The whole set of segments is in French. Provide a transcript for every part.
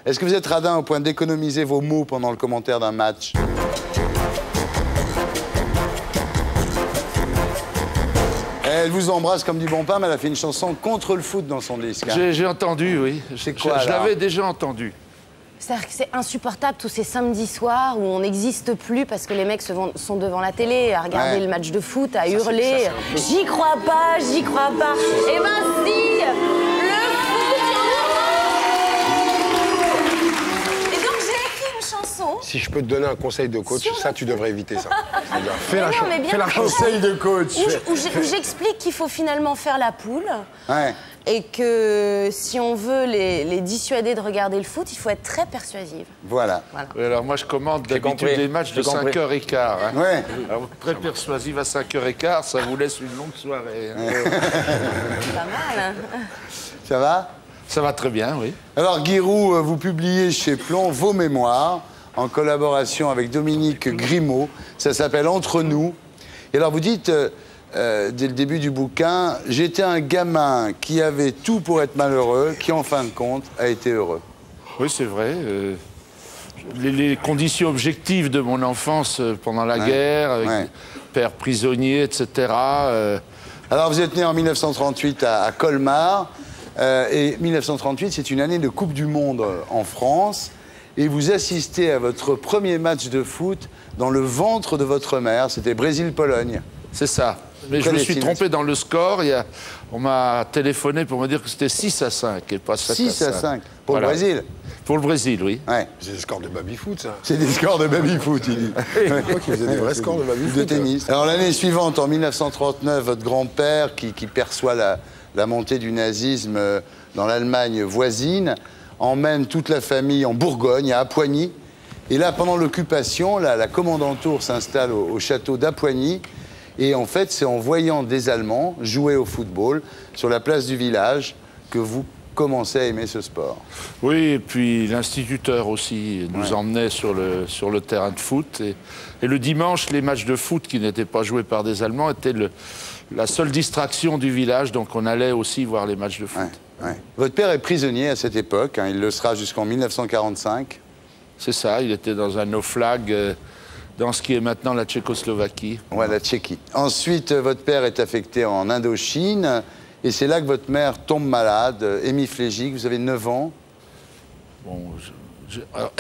Est-ce que vous êtes radin au point d'économiser vos mots pendant le commentaire d'un match? Elle vous embrasse comme du bon pain, mais elle a fait une chanson contre le foot dans son disque. Hein. J'ai entendu, oui. C'est quoi, je l'avais déjà entendu. C'est-à-dire que c'est insupportable tous ces samedis soirs où on n'existe plus parce que les mecs sont devant la télé à regarder le match de foot, à hurler. J'y crois pas, j'y crois pas. Eh ben si, le foot. Et donc j'ai écrit une chanson. Si je peux te donner un conseil de coach, ça tu devrais éviter ça. Fais la Conseil de coach. Où j'explique qu'il faut finalement faire la poule. Ouais. Et que si on veut les dissuader de regarder le foot, il faut être très persuasive. Voilà. Oui, alors moi, je commande d'habitude des matchs de 5h15. Hein. Ouais. Alors, très persuasive à 5h15, ça vous laisse une longue soirée. Hein. C'est pas mal, hein. Ça va? Ça va très bien, oui. Alors, Giroud, vous publiez chez Plomb vos mémoires en collaboration avec Dominique Grimaud. Ça s'appelle Entre nous. Et alors, vous dites... dès le début du bouquin, j'étais un gamin qui avait tout pour être malheureux, qui en fin de compte a été heureux. Oui, c'est vrai. Les conditions objectives de mon enfance pendant la guerre, avec père prisonnier, etc. Alors, vous êtes né en 1938 à Colmar, et 1938, c'est une année de Coupe du Monde en France, et vous assistez à votre premier match de foot dans le ventre de votre mère, c'était Brésil-Pologne. C'est ça. Mais je me suis trompé dans le score. On m'a téléphoné pour me dire que c'était 6-5 et pas 7-5. 6-5 pour le Brésil. Pour le Brésil, oui. Ouais. C'est des scores de baby-foot, ça. C'est des scores de baby-foot, il dit. Je crois qu'ils faisaient des vrais scores de baby-foot. De tennis. Alors l'année suivante, en 1939, votre grand-père, qui perçoit la montée du nazisme dans l'Allemagne voisine, emmène toute la famille en Bourgogne, à Appoigny. Et là, pendant l'occupation, la commandanture s'installe au château d'Appoigny. Et en fait, c'est en voyant des Allemands jouer au football sur la place du village que vous commencez à aimer ce sport. Oui, et puis l'instituteur aussi nous emmenait sur le terrain de foot. Et le dimanche, les matchs de foot qui n'étaient pas joués par des Allemands étaient la seule distraction du village. Donc on allait aussi voir les matchs de foot. Ouais. Votre père est prisonnier à cette époque. Hein, il le sera jusqu'en 1945. C'est ça, il était dans un nauflag... dans ce qui est maintenant la Tchécoslovaquie. Ouais, la Tchéquie. Ensuite, votre père est affecté en Indochine, et c'est là que votre mère tombe malade, hémiplégique, vous avez 9 ans. Bon, alors,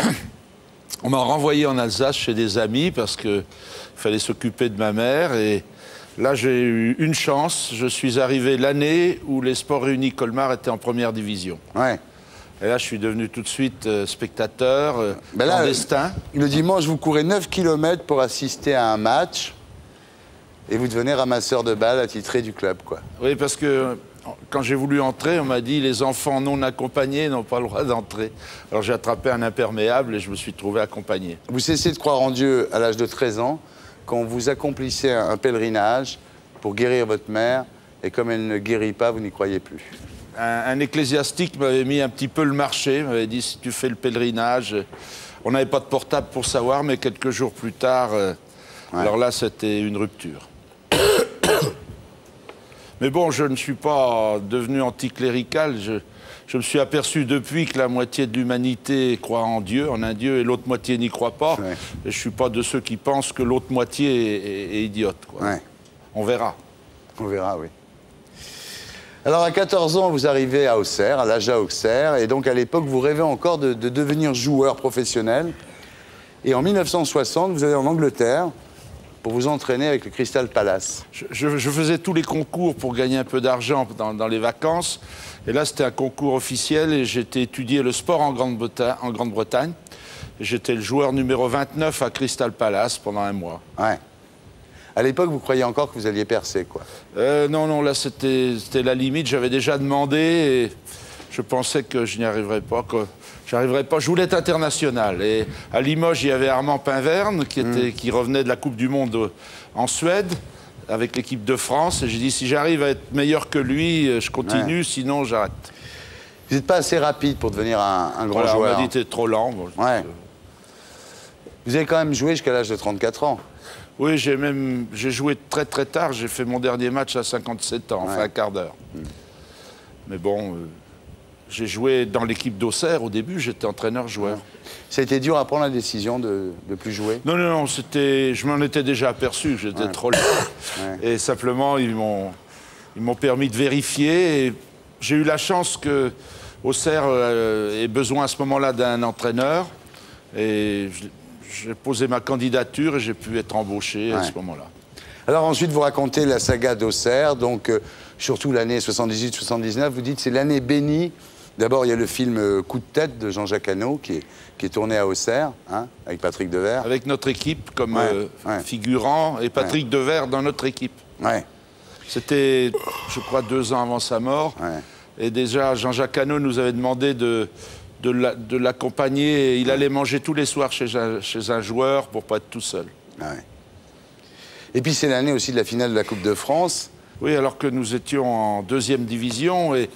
on m'a renvoyé en Alsace chez des amis parce qu'il fallait s'occuper de ma mère, et là j'ai eu une chance, je suis arrivé l'année où les Sports Réunis Colmar étaient en première division. Ouais. Et là, je suis devenu tout de suite spectateur, là, clandestin. Le dimanche, vous courez 9 km pour assister à un match et vous devenez ramasseur de balles attitré du club, quoi. Oui, parce que quand j'ai voulu entrer, on m'a dit les enfants non accompagnés n'ont pas le droit d'entrer. Alors j'ai attrapé un imperméable et je me suis trouvé accompagné. Vous cessez de croire en Dieu à l'âge de 13 ans quand vous accomplissez un pèlerinage pour guérir votre mère et comme elle ne guérit pas, vous n'y croyez plus. Un ecclésiastique m'avait mis un petit peu le marché, m'avait dit si tu fais le pèlerinage, on n'avait pas de portable pour savoir, mais quelques jours plus tard, alors là c'était une rupture. Mais bon, je ne suis pas devenu anticlérical, je me suis aperçu depuis que la moitié de l'humanité croit en Dieu, en un Dieu, et l'autre moitié n'y croit pas. Ouais. Et je ne suis pas de ceux qui pensent que l'autre moitié est idiote, quoi. Ouais. On verra. On verra, oui. Alors, à 14 ans, vous arrivez à Auxerre, à l'AJA Auxerre, et donc à l'époque, vous rêvez encore de devenir joueur professionnel. Et en 1960, vous allez en Angleterre pour vous entraîner avec le Crystal Palace. Je faisais tous les concours pour gagner un peu d'argent dans les vacances. Et là, c'était un concours officiel et j'étais étudié le sport en Grande-Bretagne. J'étais le joueur numéro 29 à Crystal Palace pendant un mois. Ouais. À l'époque, vous croyiez encore que vous alliez percer, quoi? Non, là, c'était la limite. J'avais déjà demandé et je pensais que je n'y arriverais pas, Je voulais être international. Et à Limoges, il y avait Armand Pinverne qui revenait de la Coupe du Monde en Suède avec l'équipe de France. Et j'ai dit, si j'arrive à être meilleur que lui, je continue, sinon j'arrête. Vous n'êtes pas assez rapide pour devenir un grand joueur. On m'a dit, t'es trop lent. Bon, Vous avez quand même joué jusqu'à l'âge de 34 ans. Oui, j'ai joué très très tard. J'ai fait mon dernier match à 57 ans, enfin un quart d'heure. Mais bon, j'ai joué dans l'équipe d'Auxerre. Au début, j'étais entraîneur-joueur. Ça a été dur à prendre la décision de plus jouer? Non, non, non, je m'en étais déjà aperçu, j'étais trop lent. Et simplement, ils m'ont permis de vérifier. Et j'ai eu la chance que Auxerre ait besoin à ce moment-là d'un entraîneur. Et j'ai posé ma candidature et j'ai pu être embauché à ce moment-là. Alors ensuite, vous racontez la saga d'Auxerre, donc surtout l'année 78-79. Vous dites c'est l'année bénie. D'abord, il y a le film Coup de tête de Jean-Jacques Hano qui est tourné à Auxerre, hein, avec Patrick Devers. Avec notre équipe comme figurant et Patrick Devers dans notre équipe. Ouais. C'était, je crois, 2 ans avant sa mort. Et déjà, Jean-Jacques Hano nous avait demandé de l'accompagner. Il allait manger tous les soirs chez un joueur pour pas être tout seul. Et puis c'est l'année aussi de la finale de la Coupe de France. Oui, alors que nous étions en 2e division et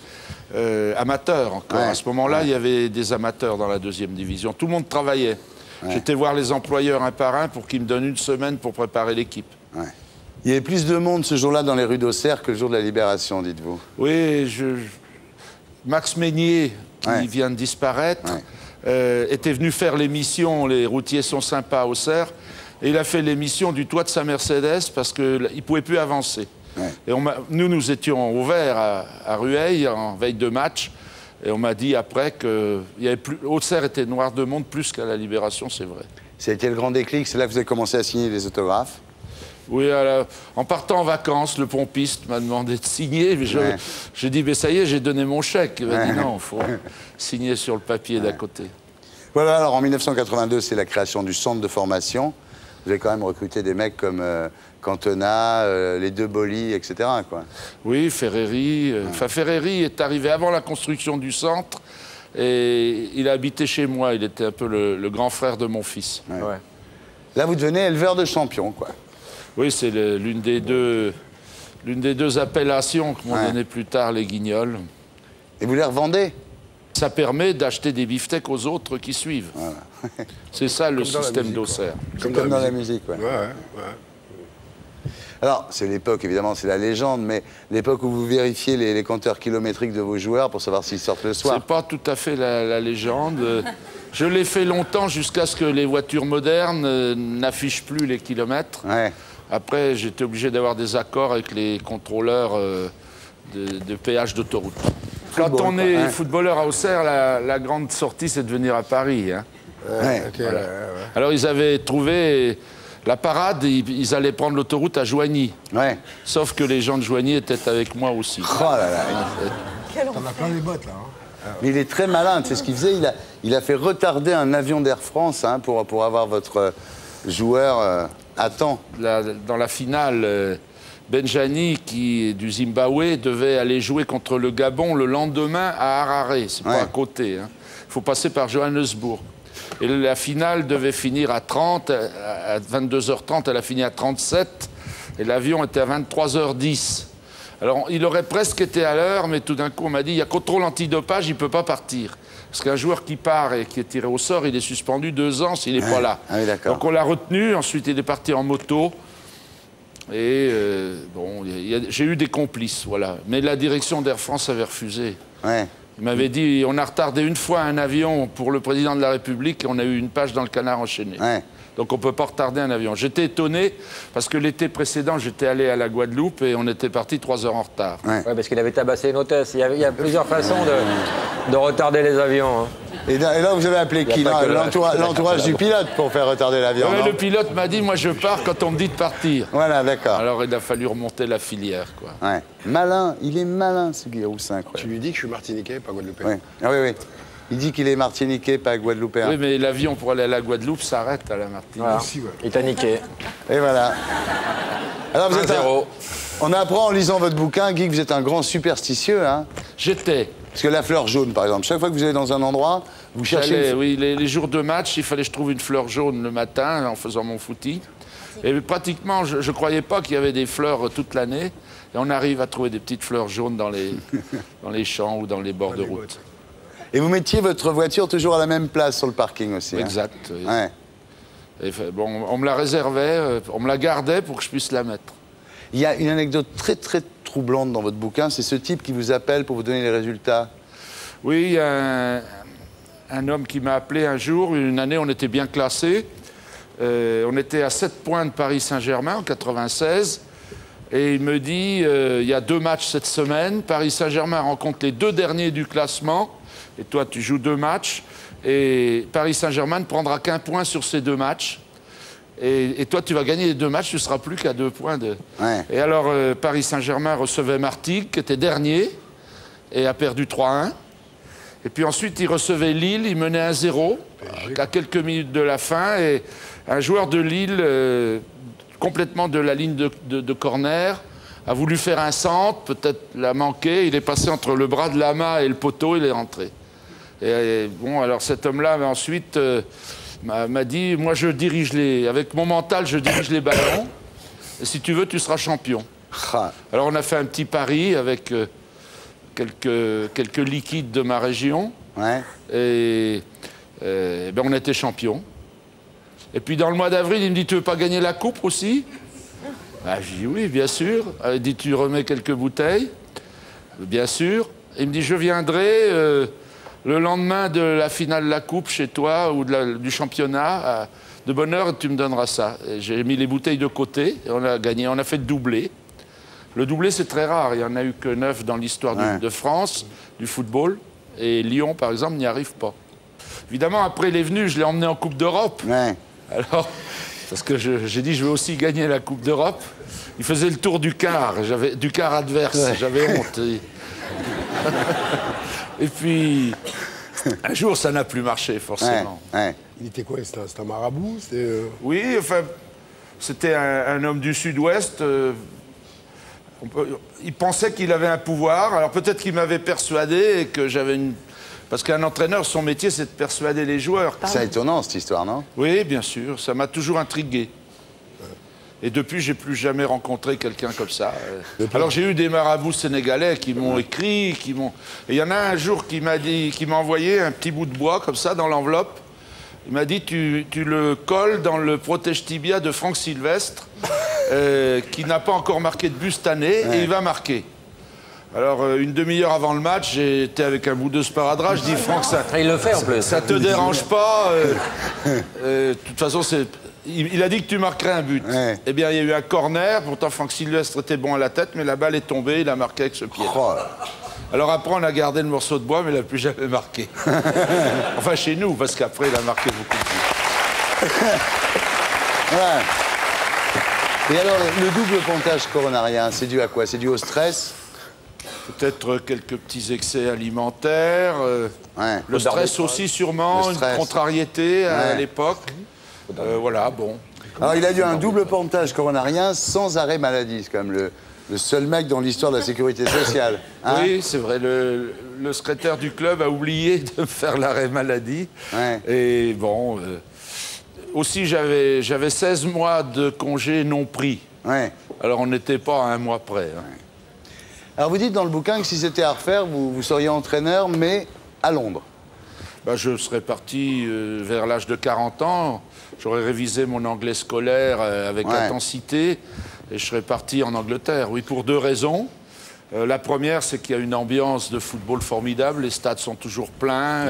amateurs encore. À ce moment-là, il y avait des amateurs dans la 2e division. Tout le monde travaillait. J'étais voir les employeurs un par un pour qu'ils me donnent une semaine pour préparer l'équipe. Il y avait plus de monde ce jour-là dans les rues d'Auxerre que le jour de la Libération, dites-vous. Oui, Max Meignier, qui vient de disparaître, était venu faire l'émission « Les routiers sont sympas à Auxerre ». Et il a fait l'émission du toit de sa Mercedes parce qu'il ne pouvait plus avancer. Et nous étions ouverts à Rueil en veille de match. Et on m'a dit après que Auxerre était noir de monde plus qu'à la Libération, c'est vrai. Ça a été le grand déclic, c'est là que vous avez commencé à signer des autographes? Oui, en partant en vacances, le pompiste m'a demandé de signer. J'ai dit, mais ça y est, j'ai donné mon chèque. Il m'a dit, non, il faut signer sur le papier d'à côté. Voilà, alors en 1982, c'est la création du centre de formation. Vous avez quand même recruté des mecs comme Cantona, les deux Boli, etc. quoi. Oui, Ferreri. Enfin, Ferreri est arrivé avant la construction du centre et il a habité chez moi. Il était un peu le grand frère de mon fils. Là, vous devenez éleveur de champions, quoi. Oui, c'est l'une des deux appellations que m'ont donné plus tard les Guignols. Et vous les revendez? Ça permet d'acheter des beefsteaks aux autres qui suivent. C'est ça le système d'Auxerre. Comme dans la musique, ouais. Alors, c'est l'époque, évidemment, c'est la légende, mais l'époque où vous vérifiez les compteurs kilométriques de vos joueurs pour savoir s'ils sortent le soir. C'est pas tout à fait la légende. Je l'ai fait longtemps jusqu'à ce que les voitures modernes n'affichent plus les kilomètres. Après, j'étais obligé d'avoir des accords avec les contrôleurs de péage d'autoroute. Quand on est footballeur à Auxerre, la grande sortie, c'est de venir à Paris. Hein. Alors, ils avaient trouvé la parade, ils allaient prendre l'autoroute à Joigny. Sauf que les gens de Joigny étaient avec moi aussi. Oh là là. T'en as plein les bottes, là. Mais il est très malin, tu sais ce qu'il faisait, il a fait retarder un avion d'Air France hein, pour avoir votre joueur à temps. Dans la finale, Benjani, qui est du Zimbabwe, devait aller jouer contre le Gabon le lendemain à Harare. C'est pas à côté. Il faut passer par Johannesburg. Et la finale devait finir à 30, à 22h30, elle a fini à 37, et l'avion était à 23h10. Alors, il aurait presque été à l'heure, mais tout d'un coup, on m'a dit, il y a contrôle antidopage, il ne peut pas partir. Parce qu'un joueur qui part et qui est tiré au sort, il est suspendu 2 ans s'il n'est pas là. Donc, on l'a retenu, ensuite, il est parti en moto. Et bon, j'ai eu des complices, voilà. Mais la direction d'Air France avait refusé. Il m'avait dit, on a retardé une fois un avion pour le président de la République et on a eu une page dans le Canard enchaîné. Donc on ne peut pas retarder un avion. J'étais étonné parce que l'été précédent, j'étais allé à la Guadeloupe et on était parti 3 heures en retard. Parce qu'il avait tabassé une hôtesse. Il y a plusieurs façons de retarder les avions. Hein. Et là, vous avez appelé qui? L'entourage du pilote pour faire retarder l'avion. Le pilote m'a dit, moi je pars quand on me dit de partir. Voilà, d'accord. Alors il a fallu remonter la filière, quoi. Malin, il est malin ce Giroud, c'est incroyable. Tu lui dis que je suis martiniquais, pas guadeloupéen. Oui. Il dit qu'il est martiniquais, pas guadeloupéen. Oui, mais l'avion pour aller à la Guadeloupe s'arrête à la Martinique. Voilà. Il t'a niqué. Et voilà. Alors vous êtes On apprend en lisant votre bouquin, Guy, que vous êtes un grand superstitieux. Hein. J'étais. Parce que la fleur jaune, par exemple, chaque fois que vous allez dans un endroit, vous cherchez... Oui, les jours de match, il fallait que je trouve une fleur jaune le matin en faisant mon footing. Et pratiquement, je ne croyais pas qu'il y avait des fleurs toute l'année. Et on arrive à trouver des petites fleurs jaunes dans les champs ou dans les bords de route. Et vous mettiez votre voiture toujours à la même place sur le parking aussi. Exact. Hein. Et bon, on me la réservait, on me la gardait pour que je puisse la mettre. Il y a une anecdote très très troublante dans votre bouquin, c'est ce type qui vous appelle pour vous donner les résultats. Oui, il y a un homme qui m'a appelé un jour, une année on était bien classés. On était à 7 points de Paris Saint-Germain en 96. Et il me dit, il y a 2 matchs cette semaine. Paris Saint-Germain rencontre les 2 derniers du classement. Et toi, tu joues 2 matchs. Et Paris Saint-Germain ne prendra qu'1 point sur ces 2 matchs. Et toi, tu vas gagner les 2 matchs, tu ne seras plus qu'à 2 points de... Ouais. Et alors, Paris Saint-Germain recevait Martigues, qui était dernier, et a perdu 3-1. Et puis ensuite, il recevait Lille, il menait 1-0, à quelques minutes de la fin. Et un joueur de Lille, complètement de la ligne de corner, a voulu faire un centre, peut-être l'a manqué. Il est passé entre le bras de Lama et le poteau, il est rentré. Et bon, alors cet homme-là, ensuite... m'a dit, moi je dirige avec mon mental, je dirige les ballons, et si tu veux, tu seras champion. Alors on a fait un petit pari avec quelques liquides de ma région, Ouais. et ben on était champion. Et puis dans le mois d'avril, il me dit, tu veux pas gagner la coupe aussi? Ah, je dis oui, bien sûr. Il dit, tu remets quelques bouteilles? Bien sûr. Il me dit, je viendrai... le lendemain de la finale de la Coupe chez toi ou du championnat, de bonne heure, tu me donneras ça. J'ai mis les bouteilles de côté et on a gagné. On a fait le doublé. Le doublé, c'est très rare. Il n'y en a eu que 9 dans l'histoire de France, du football. Et Lyon, par exemple, n'y arrive pas. Évidemment, après, il est venu, je l'ai emmené en Coupe d'Europe. Ouais. Alors, parce que j'ai dit, je veux aussi gagner la Coupe d'Europe. Il faisait le tour du quart adverse. Ouais. J'avais honte. Et puis, un jour, ça n'a plus marché, forcément. Ouais, ouais. Il était quoi? C'était un marabout? Oui, enfin, c'était un homme du Sud-Ouest. Il pensait qu'il avait un pouvoir. Alors peut-être qu'il m'avait persuadé et que j'avais une... Parce qu'un entraîneur, son métier, c'est de persuader les joueurs. C'est étonnant, cette histoire, non? Oui, bien sûr. Ça m'a toujours intrigué. Et depuis, j'ai plus jamais rencontré quelqu'un comme ça. Alors j'ai eu des marabouts sénégalais qui m'ont écrit, Et il y en a un jour qui m'a envoyé un petit bout de bois comme ça dans l'enveloppe. Il m'a dit, tu le colles dans le protège-tibia de Franck Sylvestre, qui n'a pas encore marqué de but cette année, et il va marquer. Alors, une demi-heure avant le match, j'étais avec un bout de sparadrap, je dis, Franck, il le fait en plus. Ça te dérange pas de toute façon, il a dit que tu marquerais un but. Ouais. Eh bien, il y a eu un corner. Pourtant, Franck Sylvestre était bon à la tête, mais la balle est tombée. Il a marqué avec ce pied. Oh. Alors après, on a gardé le morceau de bois, mais il n'a plus jamais marqué. Enfin, chez nous, parce qu'après, il a marqué beaucoup de buts. Ouais. Et alors, le double pontage coronarien, c'est dû à quoi? C'est dû au stress? Peut-être quelques petits excès alimentaires. Ouais. Le stress aussi, sûrement. Une contrariété à l'époque. Voilà, bon. Alors, il a eu un double pontage coronarien sans arrêt maladie. C'est quand même le seul mec dans l'histoire de la sécurité sociale. Hein? Oui, c'est vrai. Le secrétaire du club a oublié de faire l'arrêt maladie. Ouais. Et bon... aussi, j'avais 16 mois de congé non pris. Ouais. Alors, on n'était pas à 1 mois près. Hein. Ouais. Alors, vous dites dans le bouquin que si c'était à refaire, vous seriez entraîneur, mais à Londres. Ben, je serais parti vers l'âge de 40 ans. J'aurais révisé mon anglais scolaire avec intensité et je serais parti en Angleterre. Oui, pour 2 raisons. La première, c'est qu'il y a une ambiance de football formidable. Les stades sont toujours pleins.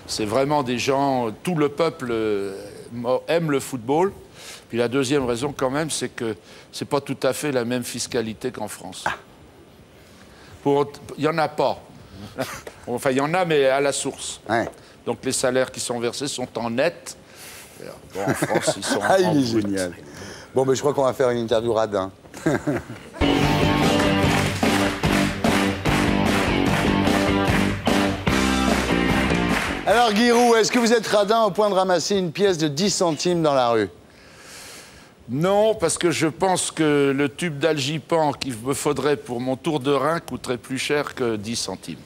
C'est vraiment des gens... Tout le peuple aime le football. Puis la deuxième raison, quand même, c'est que c'est pas tout à fait la même fiscalité qu'en France. Il n'y en a pas. Enfin, il y en a, mais à la source. Ouais. Donc les salaires qui sont versés sont en net. Bon, en France, ils sont en il est génial. Bon, mais je crois qu'on va faire une interview radin. Alors, Giroud, est-ce que vous êtes radin au point de ramasser une pièce de 10 centimes dans la rue? Non, parce que je pense que le tube d'Algipan qu'il me faudrait pour mon tour de rein coûterait plus cher que 10 centimes.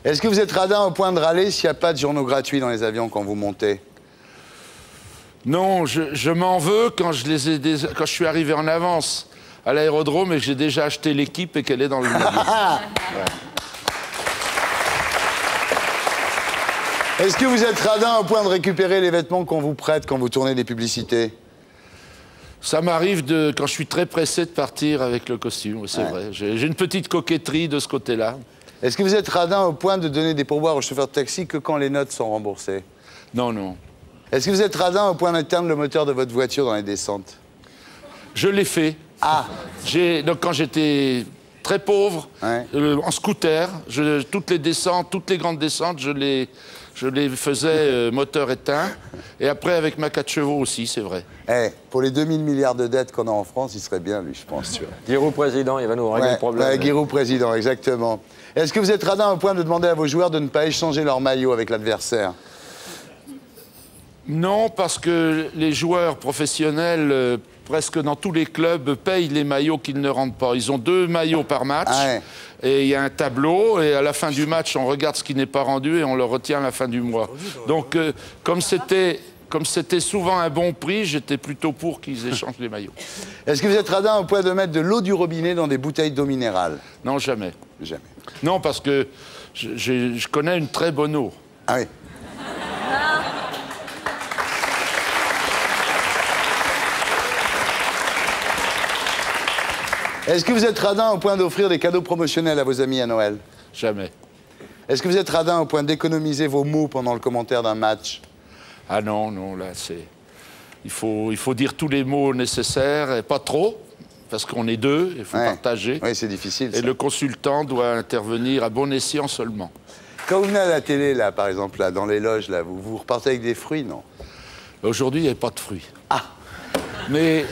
Est-ce que vous êtes radin au point de râler s'il n'y a pas de journaux gratuits dans les avions quand vous montez? Non, je m'en veux quand je suis arrivé en avance à l'aérodrome et que j'ai déjà acheté l'équipe et qu'elle est dans le navire. Est-ce que vous êtes radin au point de récupérer les vêtements qu'on vous prête quand vous tournez des publicités? Ça m'arrive quand je suis très pressé de partir avec le costume, c'est vrai. J'ai une petite coquetterie de ce côté-là. Est-ce que vous êtes radin au point de donner des pourboires aux chauffeurs de taxi que quand les notes sont remboursées? Non, non. Est-ce que vous êtes radin au point d'éteindre le moteur de votre voiture dans les descentes? Je l'ai fait. Ah. Donc quand j'étais très pauvre, Ouais. en scooter, toutes les descentes, toutes les grandes descentes, je les faisais moteur éteint. Et après, avec ma 4 chevaux aussi, c'est vrai. Eh, pour les 2000 milliards de dettes qu'on a en France, il serait bien, lui, je pense. Tu vois. Giroud président, il va nous régler le problème. Giroud président, exactement. Est-ce que vous êtes radin au point de demander à vos joueurs de ne pas échanger leur maillot avec l'adversaire? Non, parce que les joueurs professionnels, presque dans tous les clubs, payent les maillots qu'ils ne rendent pas. Ils ont 2 maillots par match. Ah ouais. Et il y a un tableau, et à la fin du match, on regarde ce qui n'est pas rendu et on le retient à la fin du mois. Donc, comme c'était souvent un bon prix, j'étais plutôt pour qu'ils échangent les maillots. Est-ce que vous êtes radin au point de mettre de l'eau du robinet dans des bouteilles d'eau minérale? Non, jamais. Jamais. Non, parce que je connais une très bonne eau. Ah oui. Est-ce que vous êtes radin au point d'offrir des cadeaux promotionnels à vos amis à Noël? Jamais. Est-ce que vous êtes radin au point d'économiser vos mots pendant le commentaire d'un match? Ah non, non, là, c'est... Il faut dire tous les mots nécessaires, et pas trop, parce qu'on est 2, il faut partager. Oui, c'est difficile, ça. Et le consultant doit intervenir à bon escient seulement. Quand vous venez à la télé, là, par exemple, là, dans les loges, là, vous repartez avec des fruits, non? Aujourd'hui, il n'y a pas de fruits. Ah! Mais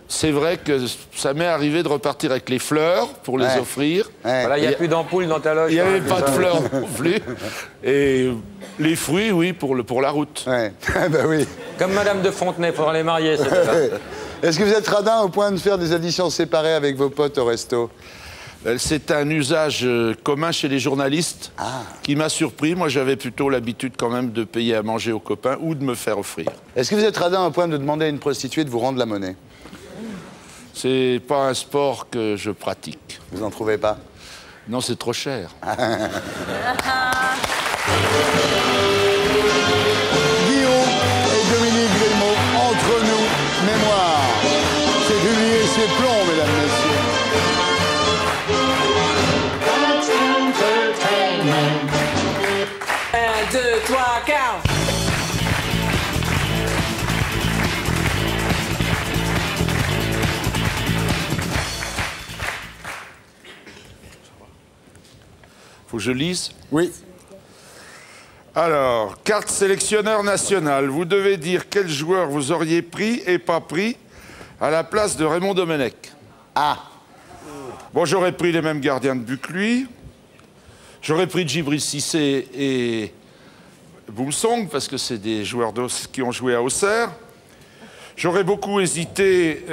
c'est vrai que ça m'est arrivé de repartir avec les fleurs pour les offrir. Ouais. Voilà, il n'y a plus d'ampoules dans ta loge. Il n'y avait pas de fleurs non plus. Et les fruits, oui, pour la route. Ouais, bah oui. Comme Madame de Fontenay, il faudra les marier, c'était là. Est-ce que vous êtes radin au point de faire des additions séparées avec vos potes au resto? C'est un usage commun chez les journalistes qui m'a surpris. Moi, j'avais plutôt l'habitude quand même de payer à manger aux copains ou de me faire offrir. Est-ce que vous êtes radin au point de demander à une prostituée de vous rendre la monnaie? C'est pas un sport que je pratique. Vous en trouvez pas? Non, c'est trop cher. Guillaume et Dominique Villemot, entre nous, mémoire. C'est publié chez Plomb, mesdames, messieurs. Un, deux, trois, quatre. Faut que je lise? Oui. Alors, carte sélectionneur national. Vous devez dire quel joueur vous auriez pris et pas pris à la place de Raymond Domenech. Ah. Bon, j'aurais pris les mêmes gardiens de but que lui. J'aurais pris Djibril Cissé et Boumsong, parce que c'est des joueurs qui ont joué à Auxerre. J'aurais beaucoup hésité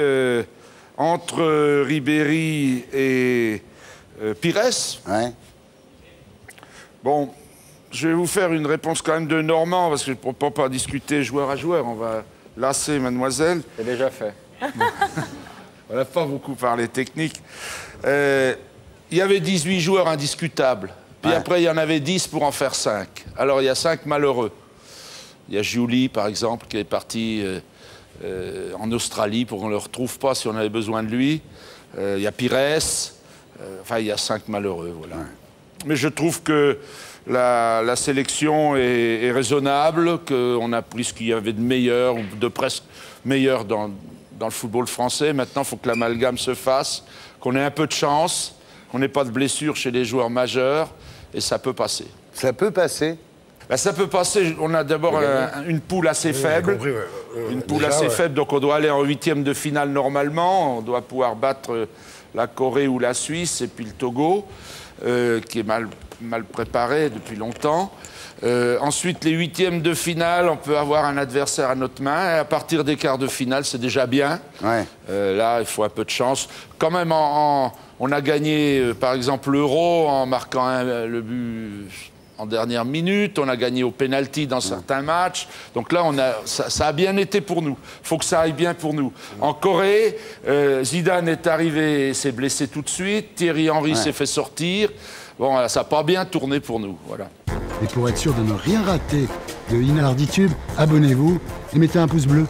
entre Ribéry et Pires. Ouais. Bon, je vais vous faire une réponse quand même de Normand, parce que je ne peux pas discuter joueur à joueur. On va lasser mademoiselle. C'est déjà fait. On n'a pas beaucoup parlé technique. Il y avait 18 joueurs indiscutables. Puis après, il y en avait 10 pour en faire 5. Alors, il y a 5 malheureux. Il y a Julie, par exemple, qui est parti en Australie pour qu'on ne le retrouve pas si on avait besoin de lui. Il y a Pires. Enfin, il y a 5 malheureux, voilà. Ouais. Mais je trouve que la sélection est raisonnable, qu'on a pris ce qu'il y avait de meilleur, ou de presque meilleur dans le football français. Maintenant, il faut que l'amalgame se fasse, qu'on ait un peu de chance, qu'on n'ait pas de blessures chez les joueurs majeurs, et ça peut passer. Ça peut passer? Ben, ça peut passer. On a d'abord une poule assez faible. Compris, ouais. Une poule assez faible, donc on doit aller en 8e de finale normalement. On doit pouvoir battre la Corée ou la Suisse, et puis le Togo, qui est mal préparé depuis longtemps. Ensuite, les 8e de finale, on peut avoir un adversaire à notre main. Et à partir des quarts de finale, c'est déjà bien. Ouais. Là, il faut un peu de chance. Quand même, on a gagné, par exemple, l'Euro en marquant le but en dernière minute. On a gagné au pénalty dans certains matchs. Donc là, ça a bien été pour nous. Il faut que ça aille bien pour nous. En Corée, Zidane est arrivé et s'est blessé tout de suite. Thierry Henry s'est fait sortir. Bon, ça n'a pas bien tourné pour nous. Voilà. Et pour être sûr de ne rien rater de Inarditube, abonnez-vous et mettez un pouce bleu.